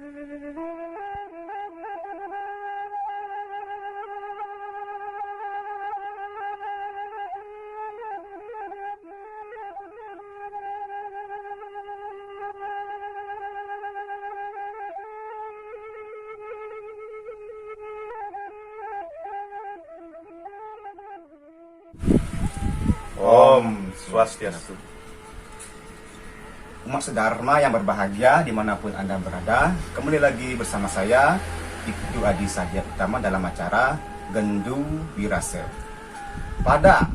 Om Swastiastu. Umat sedharma yang berbahagia dimanapun Anda berada, kembali lagi bersama saya, Ibtu Adi Sadia Utama dalam acara Gendu Wirase. Pada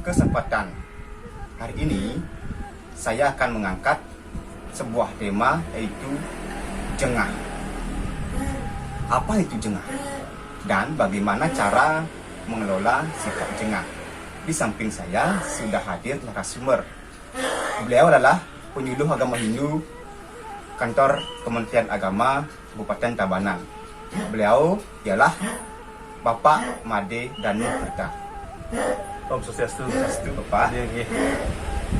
kesempatan hari ini, saya akan mengangkat sebuah tema, yaitu jengah. Apa itu jengah? Dan bagaimana cara mengelola sikap jengah? Di samping saya sudah hadir narasumber. Beliau adalah penyuluh agama Hindu kantor Kementerian Agama Kabupaten Tabanan. Beliau ialah Bapak Made Danu Tirta. Om Swastiastu. Bapak,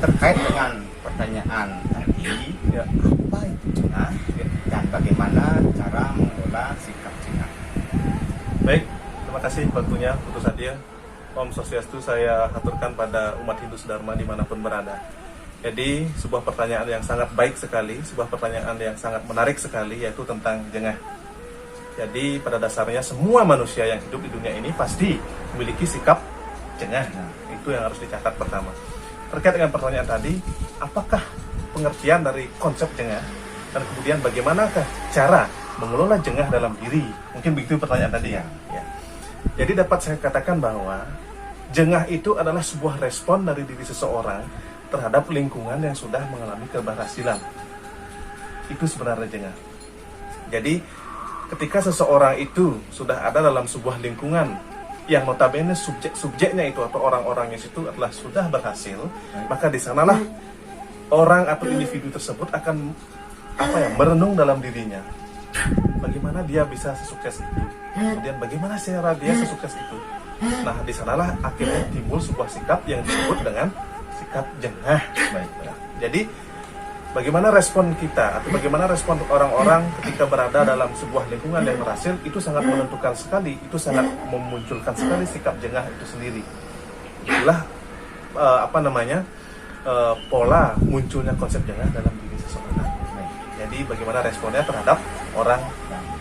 terkait dengan pertanyaan tadi, apa itu jengah dan bagaimana cara mengelola sikap jengah? Baik, terima kasih waktunya Putu Sadia. Om Swastiastu saya haturkan pada umat Hindu sedharma dimanapun berada. Jadi sebuah pertanyaan yang sangat baik sekali, sebuah pertanyaan yang sangat menarik sekali, yaitu tentang jengah. Jadi pada dasarnya semua manusia yang hidup di dunia ini pasti memiliki sikap jengah. Itu yang harus dicatat pertama. Terkait dengan pertanyaan tadi, apakah pengertian dari konsep jengah, dan kemudian bagaimanakah cara mengelola jengah dalam diri? Mungkin begitu pertanyaan tadi ya. Jadi dapat saya katakan bahwa jengah itu adalah sebuah respon dari diri seseorang terhadap lingkungan yang sudah mengalami keberhasilan. Itu sebenarnya jengah. Jadi ketika seseorang itu sudah ada dalam sebuah lingkungan yang notabene subjeknya itu atau orang-orangnya itu adalah sudah berhasil, maka di sanalah orang atau individu tersebut akan merenung dalam dirinya. Bagaimana dia bisa sesukses itu? Kemudian bagaimana cara dia sesukses itu? Nah, di sanalah akhirnya timbul sebuah sikap yang disebut dengan sikap jengah. Jadi bagaimana respon kita atau bagaimana respon orang-orang ketika berada dalam sebuah lingkungan yang berhasil, itu sangat menentukan sekali, itu sangat memunculkan sekali sikap jengah itu sendiri. Itulah pola munculnya konsep jengah dalam diri seseorang. Jadi bagaimana responnya terhadap orang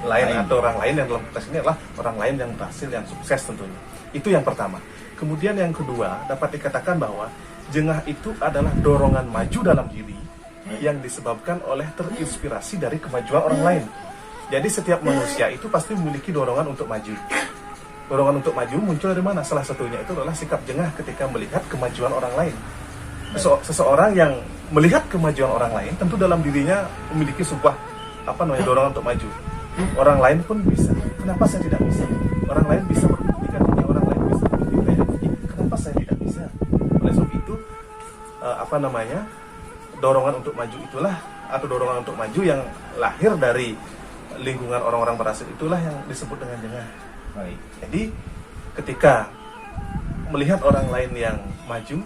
lain atau orang lain yang dalam konteks ini adalah orang lain yang berhasil, yang sukses tentunya. Itu yang pertama. Kemudian yang kedua, dapat dikatakan bahwa jengah itu adalah dorongan maju dalam diri yang disebabkan oleh terinspirasi dari kemajuan orang lain. Jadi setiap manusia itu pasti memiliki dorongan untuk maju. Dorongan untuk maju muncul dari mana? Salah satunya itu adalah sikap jengah ketika melihat kemajuan orang lain. Seseorang yang melihat kemajuan orang lain tentu dalam dirinya memiliki sebuah dorongan untuk maju. Orang lain pun bisa. Kenapa saya tidak bisa? Orang lain bisa berpendidikan ini, orang lain bisa berpendidikan ini. Kenapa saya tidak bisa? Oleh sebab itu, dorongan untuk maju itulah, atau dorongan untuk maju yang lahir dari lingkungan orang-orang berhasil itulah yang disebut dengan jengah. Baik. Jadi ketika melihat orang lain yang maju,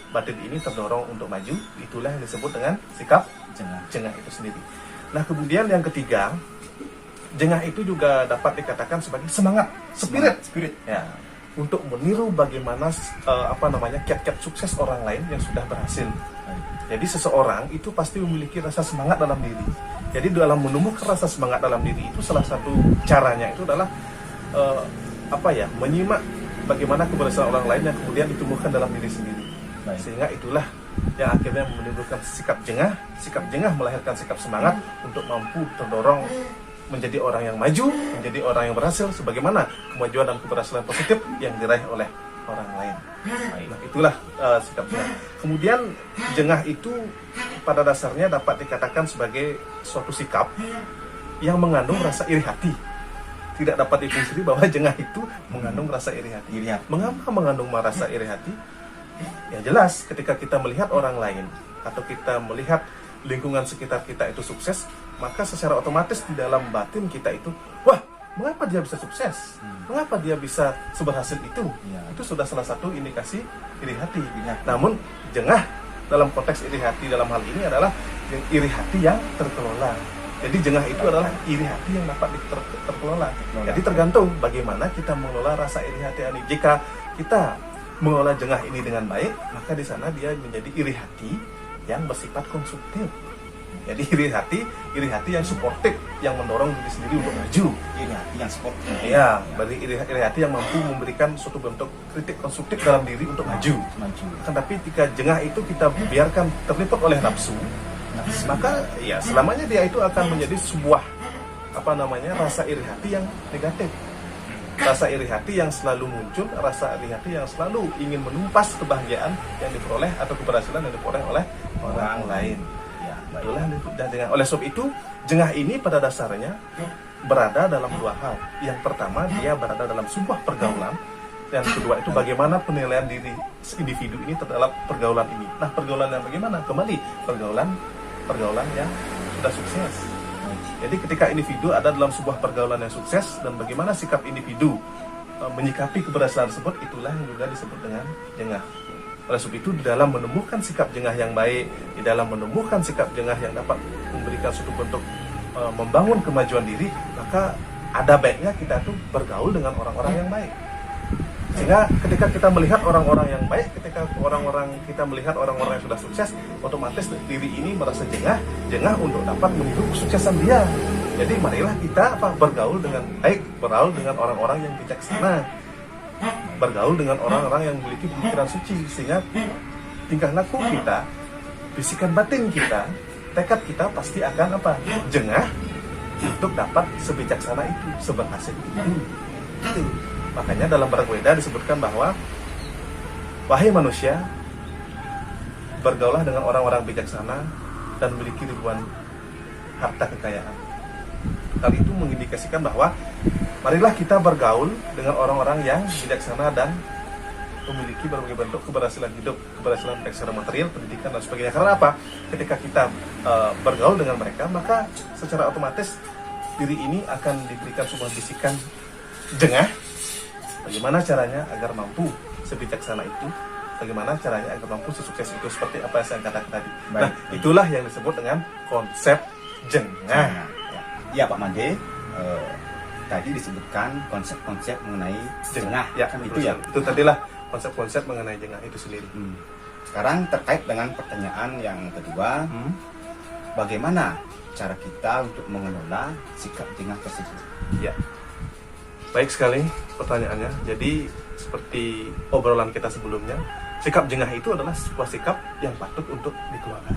batin ini terdorong untuk maju, itulah yang disebut dengan sikap jengah itu sendiri. Nah, kemudian yang ketiga, jengah itu juga dapat dikatakan sebagai semangat, spirit ya, untuk meniru bagaimana kiat-kiat sukses orang lain yang sudah berhasil. Jadi seseorang itu pasti memiliki rasa semangat dalam diri. Jadi dalam menumbuhkan rasa semangat dalam diri itu salah satu caranya itu adalah menyimak bagaimana keberhasilan orang lain yang kemudian ditumbuhkan dalam diri sendiri. Sehingga itulah yang akhirnya menimbulkan sikap jengah melahirkan sikap semangat untuk mampu terdorong menjadi orang yang maju, menjadi orang yang berhasil, sebagaimana kemajuan dan keberhasilan positif yang diraih oleh orang lain. Nah, itulah sikap jengah. Kemudian jengah itu pada dasarnya dapat dikatakan sebagai suatu sikap yang mengandung rasa iri hati. Tidak dapat dipungkiri bahwa jengah itu mengandung rasa iri hati. Mengapa mengandung rasa iri hati? Ya jelas, ketika kita melihat orang lain atau kita melihat lingkungan sekitar kita itu sukses, maka secara otomatis di dalam batin kita itu, wah, mengapa dia bisa sukses? Mengapa dia bisa seberhasil itu? Itu sudah salah satu indikasi iri hati. Namun jengah dalam konteks iri hati dalam hal ini adalah iri hati yang terkelola. Jadi jengah itu adalah iri hati yang dapat terkelola. Jadi tergantung bagaimana kita mengelola rasa iri hati ini. Jika kita mengelola jengah ini dengan baik, maka di sana dia menjadi iri hati yang bersifat konstruktif. Jadi iri hati yang suportif, yang mendorong diri sendiri untuk maju. Iri hati yang sportif. Ya, berarti iri hati yang mampu memberikan suatu bentuk kritik konstruktif dalam diri untuk maju. Kan tapi jika jengah itu kita biarkan terlibat oleh nafsu, maka ya selamanya dia itu akan menjadi sebuah rasa iri hati yang negatif. Rasa iri hati yang selalu muncul, rasa iri hati yang selalu ingin menumpas kebahagiaan yang diperoleh atau keberhasilan yang diperoleh oleh orang lain. Ya, itulah. Dan oleh sebab itu, jengah ini pada dasarnya berada dalam dua hal. Yang pertama, dia berada dalam sebuah pergaulan. Yang kedua itu bagaimana penilaian diri individu ini terhadap pergaulan ini. Nah, pergaulan yang bagaimana? Kembali, pergaulan yang sudah sukses. Jadi ketika individu ada dalam sebuah pergaulan yang sukses dan bagaimana sikap individu menyikapi keberhasilan tersebut, itulah yang juga disebut dengan jengah. Oleh sebab itu, di dalam menemukan sikap jengah yang baik, di dalam menemukan sikap jengah yang dapat memberikan suatu bentuk membangun kemajuan diri, maka ada baiknya kita tuh bergaul dengan orang-orang yang baik. Sehingga ketika kita melihat orang-orang yang baik, ketika kita melihat orang-orang yang sudah sukses, otomatis diri ini merasa jengah untuk dapat meniru kesuksesan dia. Jadi marilah kita bergaul dengan baik, bergaul dengan orang-orang yang bijaksana, bergaul dengan orang-orang yang memiliki pikiran suci, sehingga tingkah laku kita, bisikan batin kita, tekad kita pasti akan jengah untuk dapat sebijaksana itu, seberhasil itu. Gitu. Makanya dalam Barang Weda disebutkan bahwa wahai manusia, bergaulah dengan orang-orang bijaksana dan memiliki ribuan harta kekayaan. Hal itu mengindikasikan bahwa marilah kita bergaul dengan orang-orang yang bijaksana dan memiliki berbagai bentuk keberhasilan hidup, keberhasilan baik secara material, pendidikan dan sebagainya. Karena apa? Ketika kita bergaul dengan mereka, maka secara otomatis diri ini akan diberikan sebuah bisikan jengah. Bagaimana caranya agar mampu sebijaksana itu? Bagaimana caranya agar mampu sesukses itu? Seperti apa yang saya katakan tadi. Baik. Nah, itulah yang disebut dengan konsep jengah. Ya Pak Made, tadi disebutkan konsep-konsep mengenai jengah. Ya, kan itu ya. Itu tadilah konsep-konsep mengenai jengah itu sendiri. Sekarang terkait dengan pertanyaan yang kedua, bagaimana cara kita untuk mengelola sikap jengah tersebut? Ya. Baik sekali pertanyaannya. Jadi seperti obrolan kita sebelumnya, sikap jengah itu adalah sebuah sikap yang patut untuk dikeluarkan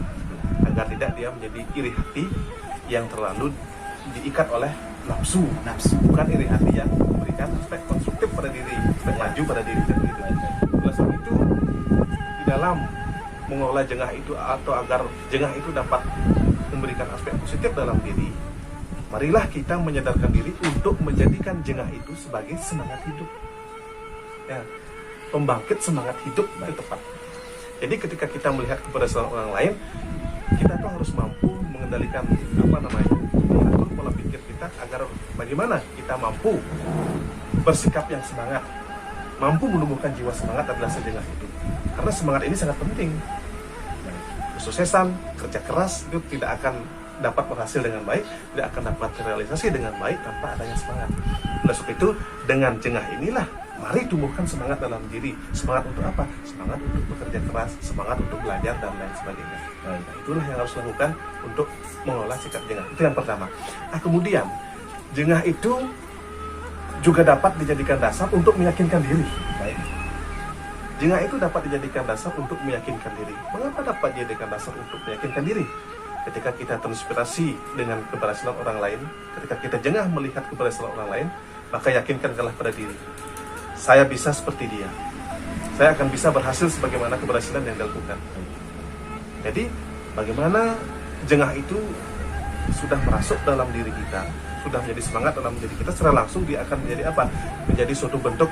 agar tidak dia menjadi iri hati yang terlalu diikat oleh nafsu. Bukan iri hati yang memberikan aspek konstruktif pada diri, aspek maju pada diri sendiri. Oleh sebab itu, di dalam mengelola jengah itu atau agar jengah itu dapat memberikan aspek positif dalam diri, marilah kita menyadarkan diri untuk menjadikan jengah itu sebagai semangat hidup. Ya, pembangkit semangat hidup itu tepat. Jadi ketika kita melihat keberhasilan orang lain, kita tuh harus mampu mengendalikan mengatur pola pikir kita agar bagaimana kita mampu bersikap yang semangat, mampu menumbuhkan jiwa semangat adalah sejengah hidup. Karena semangat ini sangat penting. Kesuksesan, kerja keras itu tidak akan dapat berhasil dengan baik, tidak akan dapat terrealisasi dengan baik tanpa adanya semangat. Oleh sebab itu, dengan jengah inilah mari tumbuhkan semangat dalam diri. Semangat untuk apa? Semangat untuk bekerja keras, semangat untuk belajar dan lain sebagainya. Nah, itulah yang harus dilakukan untuk mengelola sikap jengah. Itu yang pertama. Nah, kemudian jengah itu juga dapat dijadikan dasar untuk meyakinkan diri. Baik. Jengah itu dapat dijadikan dasar untuk meyakinkan diri. Mengapa dapat dijadikan dasar untuk meyakinkan diri? Ketika kita terinspirasi dengan keberhasilan orang lain, ketika kita jengah melihat keberhasilan orang lain, maka yakinkanlah pada diri. Saya bisa seperti dia. Saya akan bisa berhasil sebagaimana keberhasilan yang dilakukan. Jadi, bagaimana jengah itu sudah merasuk dalam diri kita, sudah menjadi semangat dalam diri kita, secara langsung dia akan menjadi apa? Menjadi suatu bentuk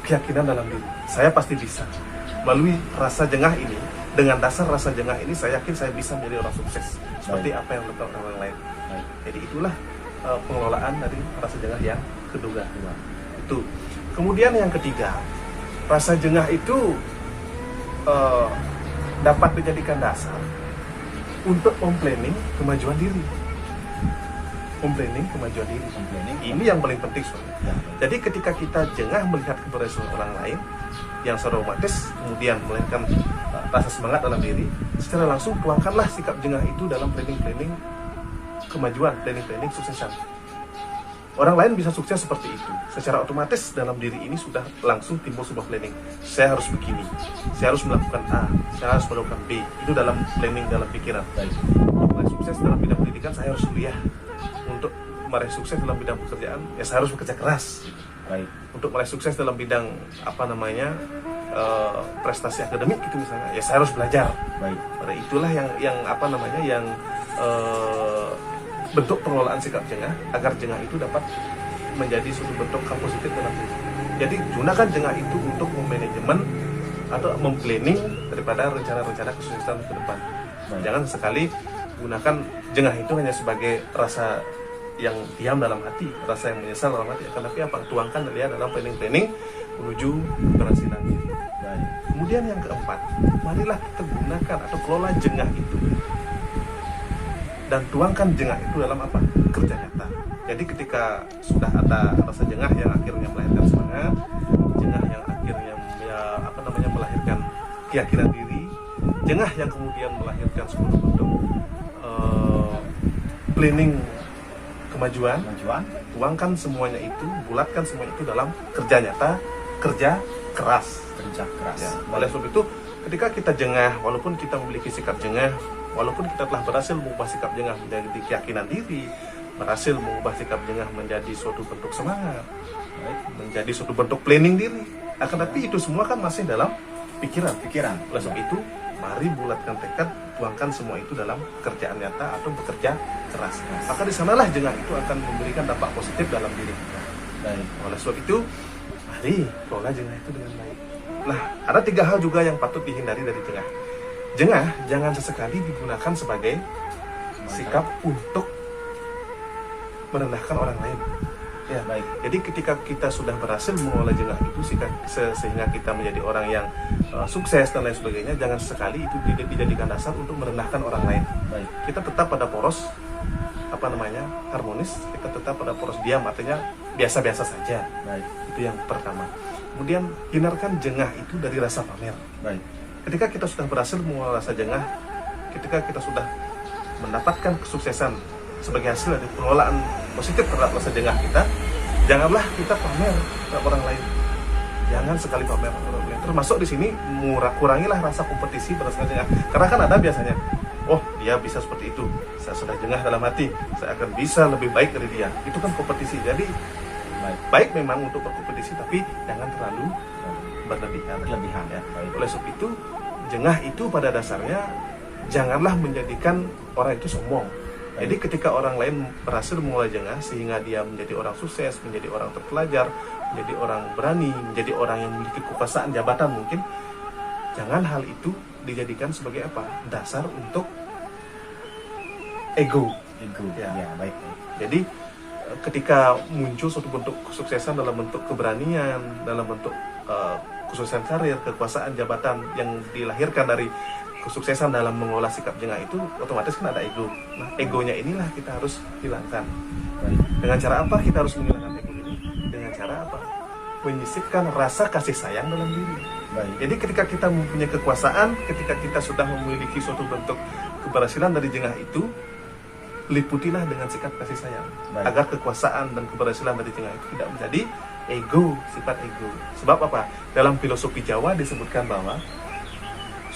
keyakinan dalam diri. Saya pasti bisa. Melalui rasa jengah ini, dengan dasar rasa jengah ini, saya yakin saya bisa menjadi orang sukses. Seperti apa yang dilakukan orang lain. Jadi itulah pengelolaan dari rasa jengah yang kedua. Itu. Kemudian yang ketiga, rasa jengah itu dapat dijadikan dasar untuk memplanning kemajuan diri. memplanning kemajuan diri. Memplanning. Ini yang paling penting sebenarnya. Ya. Jadi ketika kita jengah melihat keberhasilan orang lain yang secara otomatis kemudian melahirkan rasa semangat dalam diri, secara langsung tuangkanlah sikap jengah itu dalam planning kemajuan, planning suksesan. Orang lain bisa sukses seperti itu. Secara otomatis dalam diri ini sudah langsung timbul sebuah planning. Saya harus begini, saya harus melakukan A, saya harus melakukan B. Itu dalam planning, dalam pikiran. Baik. Untuk meraih sukses dalam bidang pendidikan, saya harus kuliah. Untuk meraih sukses dalam bidang pekerjaan, ya saya harus bekerja keras. Baik. Untuk meraih sukses dalam bidang prestasi akademik gitu misalnya, ya saya harus belajar. Baik. Pada itulah yang bentuk pengelolaan sikap jengah agar jengah itu dapat menjadi suatu bentuk hal positif dalam diri. Jadi gunakan jengah itu untuk memanajemen atau memplanning daripada rencana-rencana kesuksesan ke depan. Baik. Jangan sekali gunakan jengah itu hanya sebagai rasa yang diam dalam hati, rasa yang menyesal dalam hati. Tapi apa? Tuangkan dia dalam planning menuju keberhasilan diri. Baik. Kemudian yang keempat, marilah kita gunakan atau kelola jengah itu dan tuangkan jengah itu dalam apa? Kerja nyata. Jadi ketika sudah ada rasa jengah yang akhirnya melahirkan semangat, jengah yang akhirnya melahirkan keyakinan diri, jengah yang kemudian melahirkan sebuah bentuk planning kemajuan, tuangkan semuanya itu, bulatkan semuanya itu dalam kerja nyata, kerja keras. Kerja keras. Ya. Oleh sebab itu, ketika kita jengah, walaupun kita memiliki sikap jengah, walaupun kita telah berhasil mengubah sikap jengah menjadi keyakinan diri, berhasil mengubah sikap jengah menjadi suatu bentuk semangat, menjadi suatu bentuk planning diri. Akan tapi itu semua kan masih dalam pikiran. Oleh sebab itu, mari bulatkan tekad, tuangkan semua itu dalam pekerjaan nyata atau bekerja keras. Maka di sanalah jengah itu akan memberikan dampak positif dalam diri kita. Baik. Oleh sebab itu, mari kelola jengah itu dengan baik. Nah, ada 3 hal juga yang patut dihindari dari jengah. Jengah jangan sesekali digunakan sebagai sikap untuk merendahkan orang lain. Ya, Baik. Jadi ketika kita sudah berhasil mengelola jengah itu sehingga kita menjadi orang yang sukses dan lain sebagainya, jangan sekali itu tidak dijadikan dasar untuk merendahkan orang lain. Baik. Kita tetap pada poros harmonis, kita tetap pada poros diam, artinya biasa-biasa saja. Baik. Itu yang pertama. Kemudian hindarkan jengah itu dari rasa pamer. Baik. Ketika kita sudah berhasil mengelola rasa jengah, ketika kita sudah mendapatkan kesuksesan sebagai hasil dari pengelolaan positif terhadap rasa jengah kita, janganlah kita pamer terhadap orang lain. Jangan sekali pamer terhadap orang lain. Termasuk di sini kurangilah rasa kompetisi berdasarkan jengah. Karena kan ada biasanya, oh dia bisa seperti itu, saya sudah jengah dalam hati, saya akan bisa lebih baik dari dia. Itu kan kompetisi. Jadi baik memang untuk berkompetisi, tapi jangan terlalu berlebihan. Ya. Oleh sebab itu, jengah itu pada dasarnya janganlah menjadikan orang itu sombong. Jadi ketika orang lain berhasil mengelola jengah sehingga dia menjadi orang sukses, menjadi orang terpelajar, menjadi orang berani, menjadi orang yang memiliki kekuasaan jabatan mungkin, jangan hal itu dijadikan sebagai apa? Dasar untuk ego. Ya, baik. Jadi ketika muncul suatu bentuk kesuksesan dalam bentuk keberanian, dalam bentuk kesuksesan karir, kekuasaan jabatan yang dilahirkan dari kesuksesan dalam mengolah sikap jengah itu, otomatis kan ada ego. Nah, egonya inilah kita harus hilangkan. Baik. Dengan cara apa kita harus menghilangkan ego ini? Dengan cara apa? Menyisipkan rasa kasih sayang dalam diri. Baik. Jadi ketika kita mempunyai kekuasaan, ketika kita sudah memiliki suatu bentuk keberhasilan dari jengah itu, liputilah dengan sikap kasih sayang. Baik. Agar kekuasaan dan keberhasilan dari jengah itu tidak menjadi ego, sifat ego. Sebab apa? Dalam filosofi Jawa disebutkan bahwa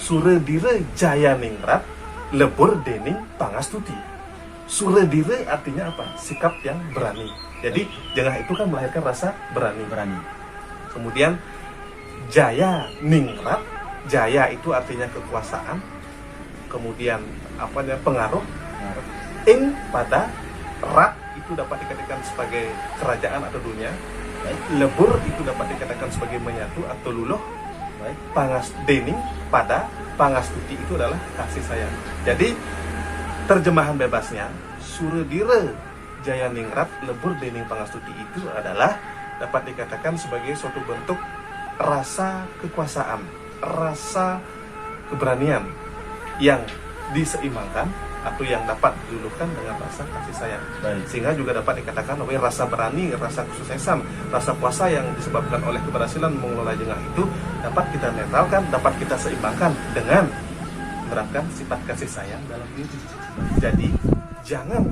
Suredire jaya ningrat, lebur dening pangastuti. Suredire artinya apa? Sikap yang berani. Jadi jengah itu kan melahirkan rasa berani. Kemudian jaya ningrat, jaya itu artinya kekuasaan. Kemudian pengaruh. Ing pada rat itu dapat dikatakan sebagai kerajaan atau dunia. Lebur itu dapat dikatakan sebagai menyatu atau luluh. Pangas dening pada pangastuti itu adalah kasih sayang. Jadi terjemahan bebasnya Suredire jaya ningrat lebur dening pangastuti itu adalah dapat dikatakan sebagai suatu bentuk rasa kekuasaan, rasa keberanian yang diseimbangkan atau yang dapat diluluhkan dengan rasa kasih sayang. Baik. Sehingga juga dapat dikatakan bahwa rasa berani, rasa kesuksesan, rasa puasa yang disebabkan oleh keberhasilan mengelola jengah itu dapat kita netralkan, dapat kita seimbangkan dengan menerapkan sifat kasih sayang dalam diri. Jadi jangan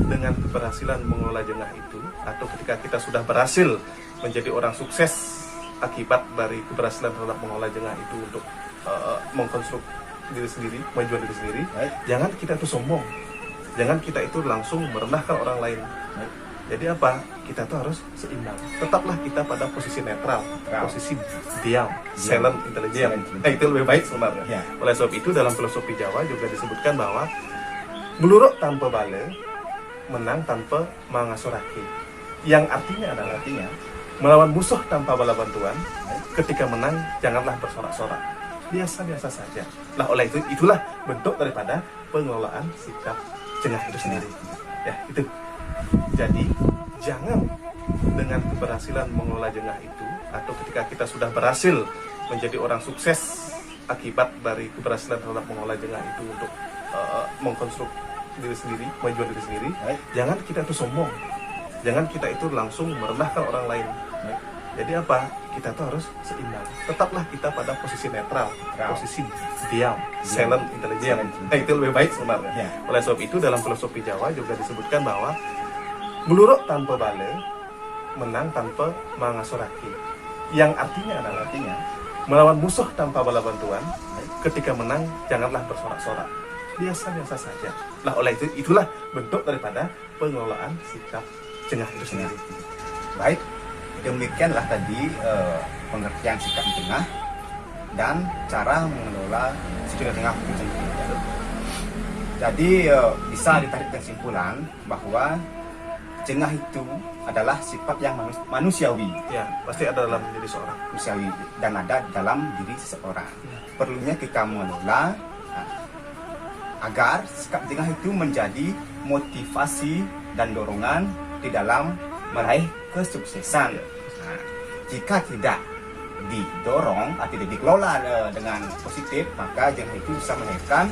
dengan keberhasilan mengelola jengah itu, atau ketika kita sudah berhasil menjadi orang sukses akibat dari keberhasilan terhadap mengelola jengah itu untuk mengkonstruk diri sendiri, menjual diri sendiri, Baik. jangan kita itu sombong, jangan kita itu langsung merendahkan orang lain. Baik. Jadi apa? Kita tuh harus seimbang. Tetaplah kita pada posisi netral, Netral. posisi diam, silent intelligence. Silent. Itu lebih baik sebenarnya. Ya. Oleh sebab itu dalam filosofi Jawa juga disebutkan bahwa meluruk tanpa bale, menang tanpa mangasuraki. Yang artinya adalah Artinya, melawan musuh tanpa bala bantuan. Ketika menang janganlah bersorak-sorak, biasa-biasa saja. Lah oleh itu itulah bentuk daripada pengelolaan sikap jengah itu sendiri. Ya itu. Jadi jangan dengan keberhasilan mengelola jengah itu, atau ketika kita sudah berhasil menjadi orang sukses akibat dari keberhasilan terhadap mengelola jengah itu untuk mengkonstruk diri sendiri, menjual diri sendiri, Baik. jangan kita itu sombong, jangan kita itu langsung merendahkan orang lain. baik. Jadi apa? Kita tuh harus seimbang. Tetaplah kita pada posisi netral, Netral. posisi diam, silent intelligence. Silent. Itu lebih baik sebenarnya. Ya. Oleh sebab itu dalam filosofi Jawa juga disebutkan bahwa meluruk tanpa bale, menang tanpa mangasuraki. Yang artinya adalah Artinya, melawan musuh tanpa bala bantuan. Ketika menang janganlah bersorak-sorak, biasa-biasa saja. Lah oleh itu itulah bentuk daripada pengelolaan sikap jengah itu sendiri. baik. Demikianlah tadi pengertian sikap jengah dan cara mengelola sikap jengah itu. Jadi bisa ditarik kesimpulan bahwa jengah itu adalah sifat yang manusiawi, Ya, pasti ada dalam diri seorang. manusiawi dan ada dalam diri seseorang. Perlunya kita mengelola agar sikap jengah itu menjadi motivasi dan dorongan di dalam meraih kesuksesan. Nah, jika tidak didorong atau tidak dikelola dengan positif, maka jengah itu bisa melahirkan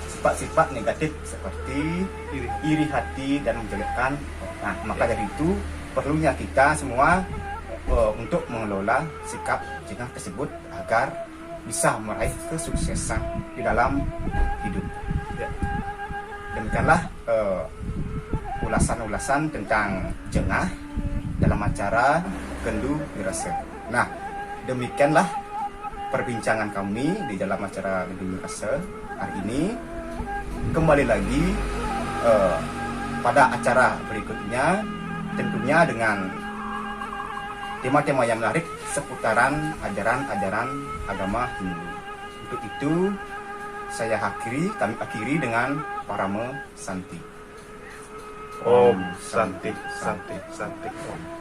sifat-sifat negatif seperti iri hati dan menjelekkan. Nah, maka dari itu perlunya kita semua untuk mengelola sikap jengah tersebut agar bisa meraih kesuksesan di dalam hidup. Ya. Demikianlah ulasan-ulasan tentang jengah dalam acara Kendu Mirase. Nah, demikianlah perbincangan kami di dalam acara Kendu Mirase hari ini. Kembali lagi pada acara berikutnya, tentunya dengan tema-tema yang menarik seputaran ajaran-ajaran agama Hindu. Untuk itu, kami akhiri dengan Parama Santi. Om Santi, Santi, Santi. Om.